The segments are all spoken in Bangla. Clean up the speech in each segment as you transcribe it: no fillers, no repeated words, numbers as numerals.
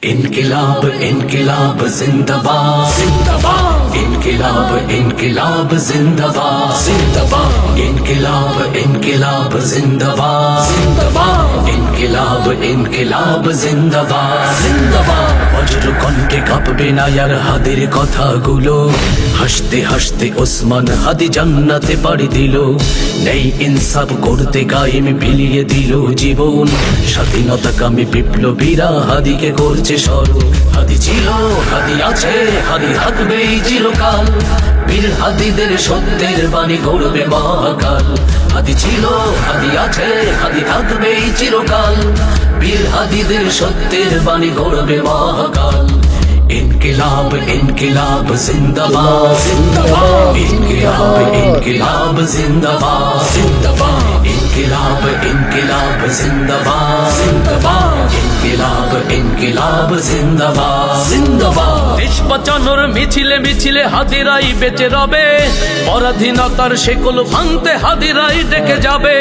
इनकिलाब इनकिलाब जिंदाबाद जिंदाबाद इनकिलाब इनकिलाब जिंदाबाद जिंदाबाद इनकिलाब इनकिलाब जिंदाबाद जिंदाबाद इनकिलाब इनकिलाब जिंदाबाद जिंदाबाद বজ্র কণ্ঠে কাঁপবে না আর হাদির কথাগুলো হাসতে হাসতে ওসমান হাদি জান্নাতে পাড়ি দিল নেই ইনসাফ করতে কায়েম বিলিয়ে দিল জীবন স্বাধীনতাকামী বিপ্লবীরা হাদিকে করছে স্মরণ হাদি ছিল হাদি আছে হাদি থাকবেই চিরকাল বীর হাদিদের সত্যের বাণী গড়বে মহাকাল হাদি ছিল হাদি আছে হাদি থাকবেই চিরকাল বীর হাদিদের সত্যের বাণী গড়বে মহাকাল इनकिलाब इनकिलाब जिंदाबाद जिंदाबाद इनकिलाब इनकिलाब जिंदाबाद जिंदाबाद इनकिलाब इनकिलाब जिंदाबाद जिंदाबाद इनकिलाब इनकिलाब जिंदाबाद जिंदाबाद দেশ বাঁচানোর মিছিলে মিছিলে হাদিরাই বেঁচে রবে পরাধীনতার শেকল ভাঙতে হাদিরাই ডেকে যাবে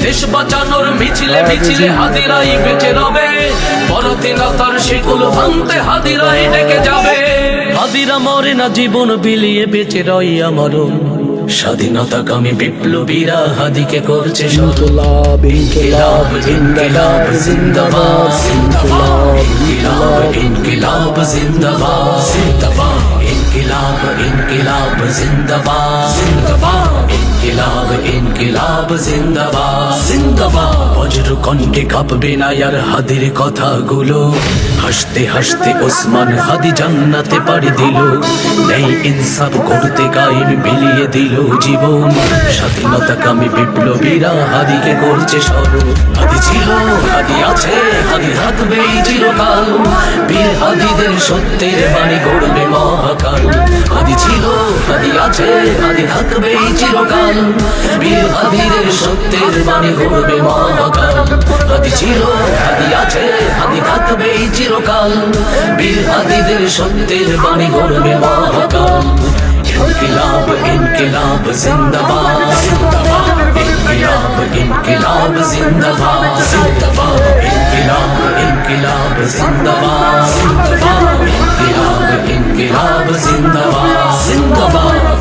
দেশ বাঁচানোর মিছিলে মিছিলে হাদিরাই বেঁচে রবে পরাধীনতার শেকল ভাঙতে হাদিরাই ডেকে যাবে হাদিরা মরে না জীবন বিলিয়ে বেঁচে রই আমরণ স্বাধীনতাকামী বিপ্লবীরা হাদিকে করছে ইনকিলাব इनकिलाब इनकिलाब जिंदाबाद जिंदाबाद इनकिलाब इनकिलाब जिंदाबाद जिंदाबाद इनकिलाब इनकिलाब जिंदाबाद जिंदाबाद इनकिलाब इनकिलाब जिंदाबाद जिंदाबाद বজ্র কণ্ঠে কাঁপবে না আর হাদির কথাগুলো হাসতে হাসতে ওসমান হাদি জান্নাতে পাড়ি দিল নেই ইনসাফ করতে কায়েম বিলিয়ে দিল জীবন স্বাধীনতাকামী বিপ্লবীরা হাদিকে করছে স্মরণ হাদি ছিল হাদি আছে হাদি থাকবেই চিরকাল বীর হাদিদের সত্যের বাণী গড়বে মহাকাল হাদি ছিল হাদি আছে হাদি থাকবেই চিরকাল বীর হাদিদের সত্যের বাণী গড়বে মহাকাল হাদি ছিল হাদি আছে হাদি থাকবেই চিরকাল বীর হাদিদের সত্যের বাণী গড়বে মহাকাল इनकिलाब इनकिलाब जिंदाबाद जिंदाबाद इनकिलाब इनकिलाब जिंदाबाद जिंदाबाद इनकिलाब इनकिलाब जिंदाबाद जिंदाबाद इनकिलाब इनकिलाब जिंदाबाद जिंदाबाद